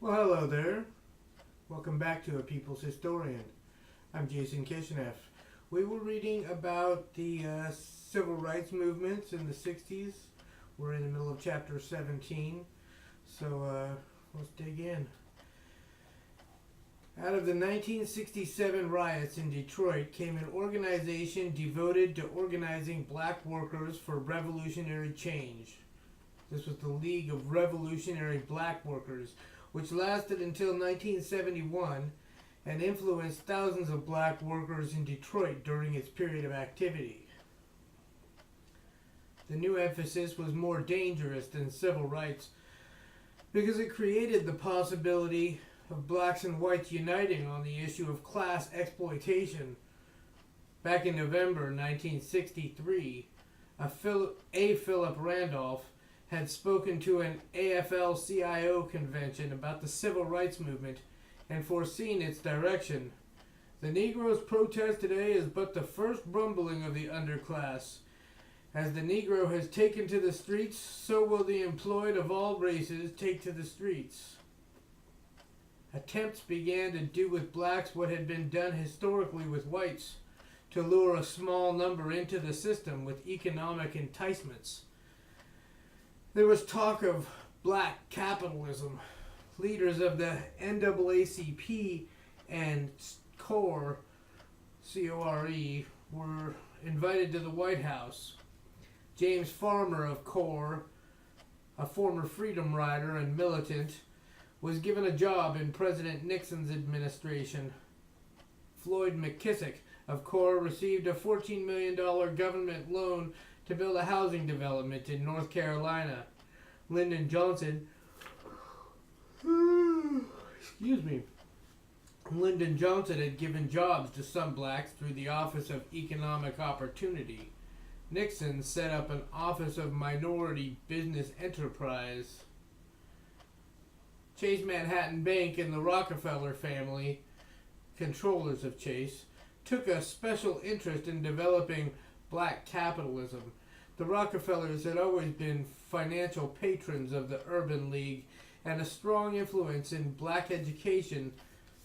Well, hello there. Welcome back to A People's Historian. I'm Jason Kishinev. We were reading about the civil rights movements in the 60s. We're in the middle of chapter 17, so let's dig in. Out of the 1967 riots in Detroit came an organization devoted to organizing black workers for revolutionary change. This was the League of Revolutionary Black Workers, which lasted until 1971 and influenced thousands of black workers in Detroit during its period of activity. The new emphasis was more dangerous than civil rights because it created the possibility of blacks and whites uniting on the issue of class exploitation. Back in November 1963, Philip Randolph had spoken to an AFL-CIO convention about the civil rights movement and foreseen its direction. The Negro's protest today is but the first rumbling of the underclass. As the Negro has taken to the streets, so will the employed of all races take to the streets. Attempts began to do with blacks what had been done historically with whites, to lure a small number into the system with economic enticements. There was talk of black capitalism. Leaders of the NAACP and CORE, C-O-R-E, were invited to the White House. James Farmer of CORE, a former freedom rider and militant, was given a job in President Nixon's administration. Floyd McKissick of CORE received a $14 million government loan to build a housing development in North Carolina. Lyndon Johnson Lyndon Johnson had given jobs to some blacks through the Office of Economic Opportunity. Nixon set up an Office of Minority Business Enterprise. Chase Manhattan Bank and the Rockefeller family, controllers of Chase, took a special interest in developing black capitalism. The Rockefellers had always been financial patrons of the Urban League and a strong influence in black education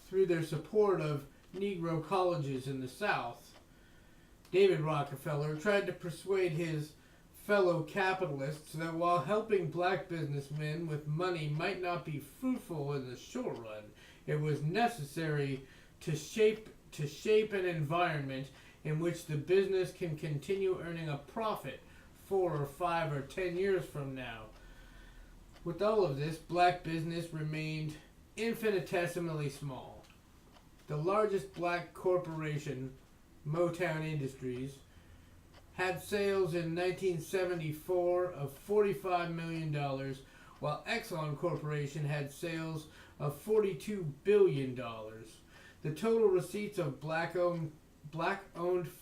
through their support of Negro colleges in the South. David Rockefeller tried to persuade his fellow capitalists that while helping black businessmen with money might not be fruitful in the short run, it was necessary to shape an environment in which the business can continue earning a profit 4 or 5 or 10 years from now. With all of this, black business remained infinitesimally small. The largest black corporation, Motown Industries, had sales in 1974 of $45 million, while Exxon Corporation had sales of $42 billion. The total receipts of black-owned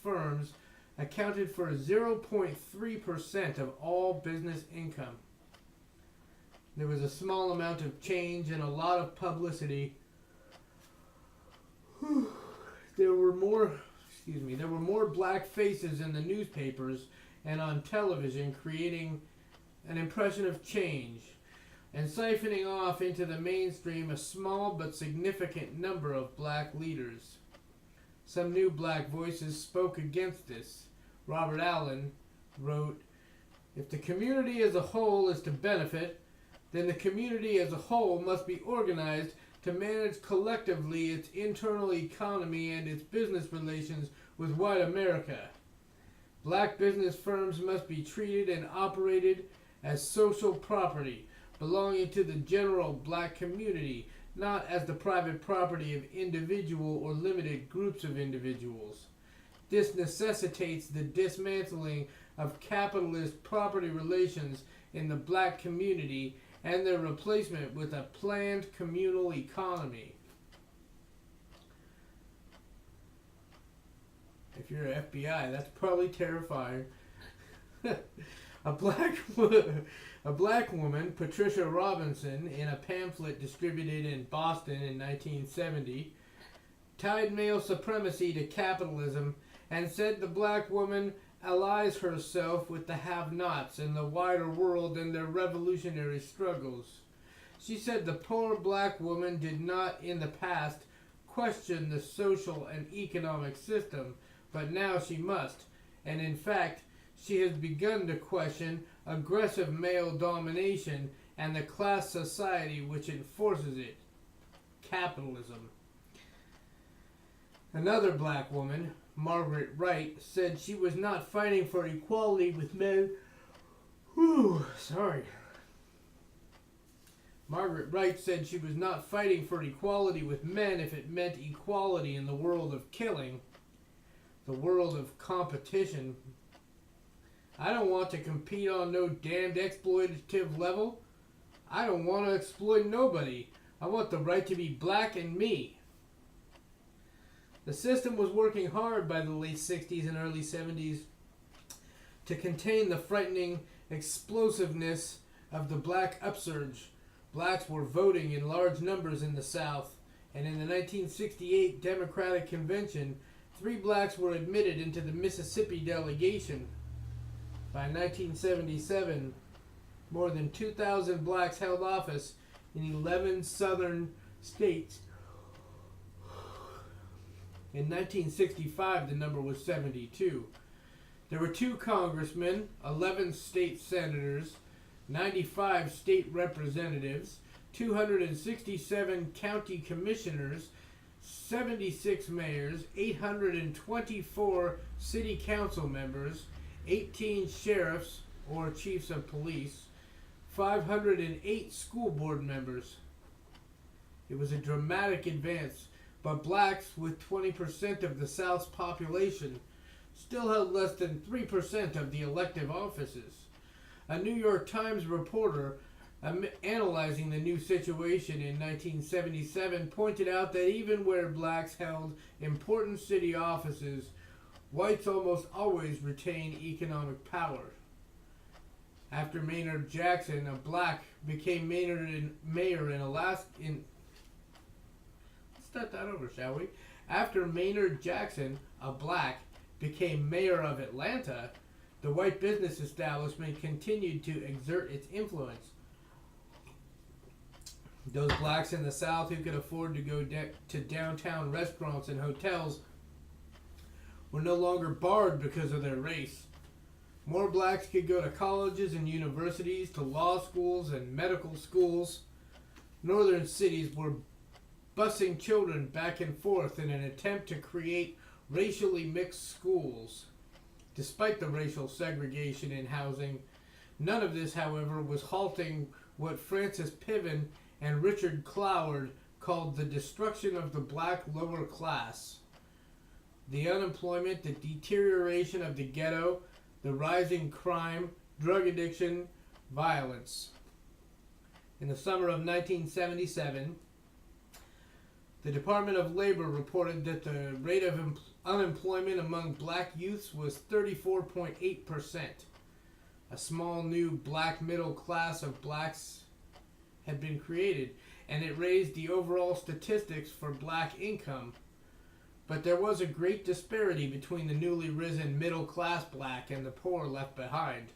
firms accounted for 0.3% of all business income. There was a small amount of change and a lot of publicity. There were more black faces in the newspapers and on television, creating an impression of change and siphoning off into the mainstream a small but significant number of black leaders. Some new black voices spoke against this. Robert Allen wrote, "If the community as a whole is to benefit, then the community as a whole must be organized to manage collectively its internal economy and its business relations with white America. Black business firms must be treated and operated as social property belonging to the general black community, not as the private property of individual or limited groups of individuals. This necessitates the dismantling of capitalist property relations in the black community and their replacement with a planned communal economy." If you're an FBI, that's probably terrifying. A black woman, Patricia Robinson, in a pamphlet distributed in Boston in 1970, tied male supremacy to capitalism and said the black woman allies herself with the have-nots in the wider world in their revolutionary struggles. She said the poor black woman did not in the past question the social and economic system, but now she must. And in fact, she has begun to question aggressive male domination and the class society which enforces it, capitalism. Another black woman, Margaret Wright, said she was not fighting for equality with men. Margaret Wright said she was not fighting for equality with men if it meant equality in the world of killing, the world of competition. I don't want to compete on no damned exploitative level. I don't want to exploit nobody. I want the right to be black and me. The system was working hard by the late 60s and early 70s to contain the frightening explosiveness of the black upsurge. Blacks were voting in large numbers in the South, and in the 1968 Democratic Convention, 3 blacks were admitted into the Mississippi delegation. By 1977, more than 2,000 blacks held office in 11 southern states. In 1965, the number was 72. There were 2 congressmen, 11 state senators, 95 state representatives, 267 county commissioners, 76 mayors, 824 city council members, 18 sheriffs or chiefs of police, 508 school board members. It was a dramatic advance, but blacks, with 20% of the South's population, still held less than 3% of the elective offices. A New York Times reporter analyzing the new situation in 1977 pointed out that even where blacks held important city offices, whites almost always retain economic power. After Maynard Jackson, a black, became mayor in Alaska. Let's start that over, shall we? After Maynard Jackson, a black, became mayor of Atlanta, the white business establishment continued to exert its influence. Those blacks in the South who could afford to go to downtown restaurants and hotels were no longer barred because of their race. More blacks could go to colleges and universities, to law schools and medical schools. Northern cities were busing children back and forth in an attempt to create racially mixed schools. Despite the racial segregation in housing, none of this, however, was halting what Francis Piven and Richard Cloward called the destruction of the black lower class. The unemployment, the deterioration of the ghetto, the rising crime, drug addiction, violence. In the summer of 1977, the Department of Labor reported that the rate of unemployment among black youths was 34.8%. A small new black middle class of blacks had been created, and it raised the overall statistics for black income. But there was a great disparity between the newly risen middle-class black and the poor left behind.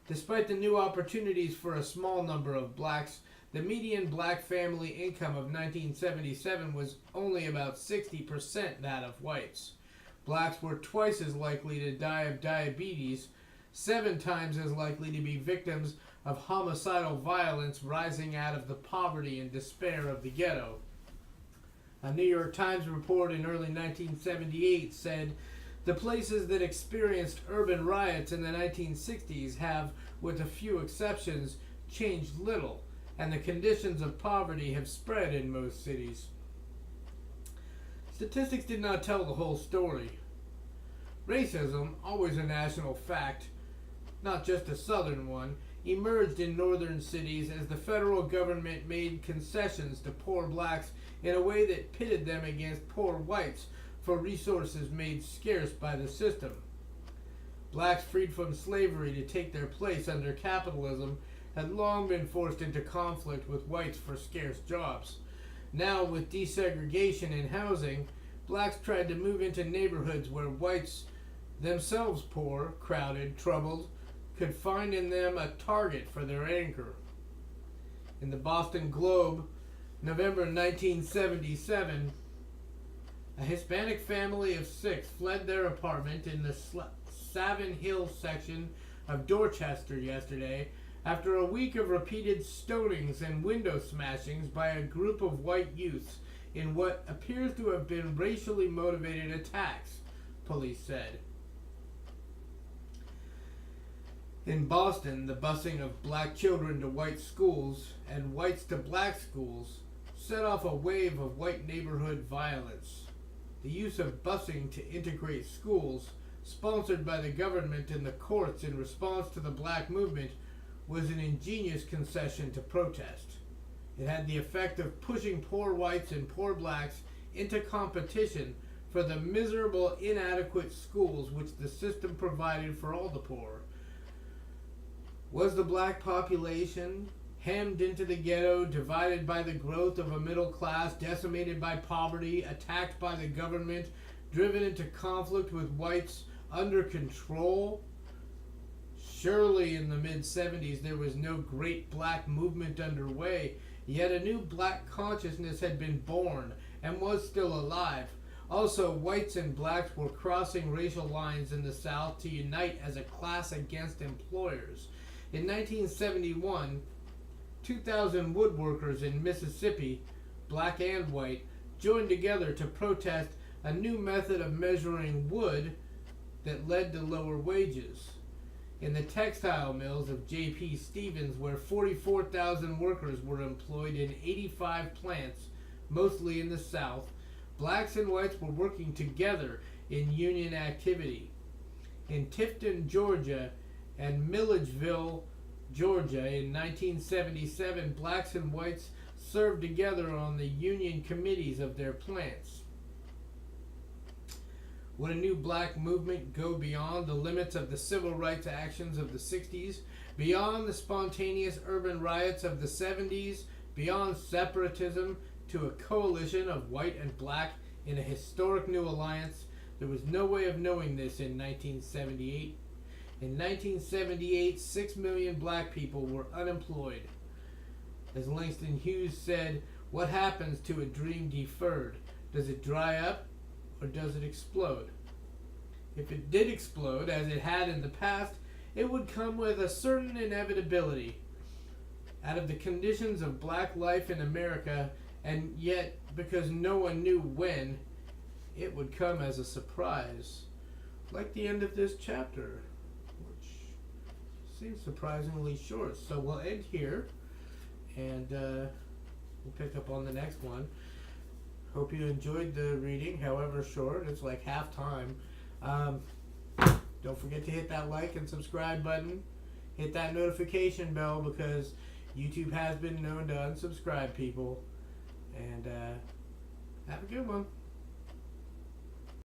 Despite the new opportunities for a small number of blacks, the median black family income of 1977 was only about 60% that of whites. Blacks were twice as likely to die of diabetes, 7 times as likely to be victims of homicidal violence rising out of the poverty and despair of the ghetto. A New York Times report in early 1978 said, "The places that experienced urban riots in the 1960s have, with a few exceptions, changed little, and the conditions of poverty have spread in most cities." Statistics did not tell the whole story. Racism, always a national fact, not just a southern one, emerged in northern cities as the federal government made concessions to poor blacks in a way that pitted them against poor whites for resources made scarce by the system. Blacks freed from slavery to take their place under capitalism had long been forced into conflict with whites for scarce jobs. Now, with desegregation in housing, blacks tried to move into neighborhoods where whites, themselves poor, crowded, troubled, could find in them a target for their anger. In the Boston Globe, November 1977, a Hispanic family of 6 fled their apartment in the Savin Hill section of Dorchester yesterday after a week of repeated stonings and window smashings by a group of white youths in what appears to have been racially motivated attacks, police said. In Boston, the busing of black children to white schools and whites to black schools set off a wave of white neighborhood violence. The use of busing to integrate schools, sponsored by the government and the courts in response to the black movement, was an ingenious concession to protest. It had the effect of pushing poor whites and poor blacks into competition for the miserable, inadequate schools which the system provided for all the poor. Was the black population hemmed into the ghetto, divided by the growth of a middle class, decimated by poverty, attacked by the government, driven into conflict with whites under control? Surely in the mid-70s there was no great black movement underway, yet a new black consciousness had been born and was still alive. Also, whites and blacks were crossing racial lines in the South to unite as a class against employers. In 1971, 2,000 woodworkers in Mississippi, black and white, joined together to protest a new method of measuring wood that led to lower wages. In the textile mills of Chpt, Stevens, where 44,000 workers were employed in 85 plants, mostly in the South, blacks and whites were working together in union activity. In Tifton, Georgia, and Milledgeville, Georgia, in 1977, blacks and whites served together on the union committees of their plants. Would a new black movement go beyond the limits of the civil rights actions of the 60s, beyond the spontaneous urban riots of the 70s, beyond separatism to a coalition of white and black in a historic new alliance? There was no way of knowing this in 1978. In 1978, 6 million black people were unemployed. As Langston Hughes said, what happens to a dream deferred? Does it dry up or does it explode? If it did explode, as it had in the past, it would come with a certain inevitability. Out of the conditions of black life in America, and yet because no one knew when, it would come as a surprise. Like the end of this chapter, which seems surprisingly short. So we'll end here, and we'll pick up on the next one. Hope you enjoyed the reading, however short. It's like half time. Don't forget to hit that like and subscribe button. Hit that notification bell because YouTube has been known to unsubscribe people. And have a good one.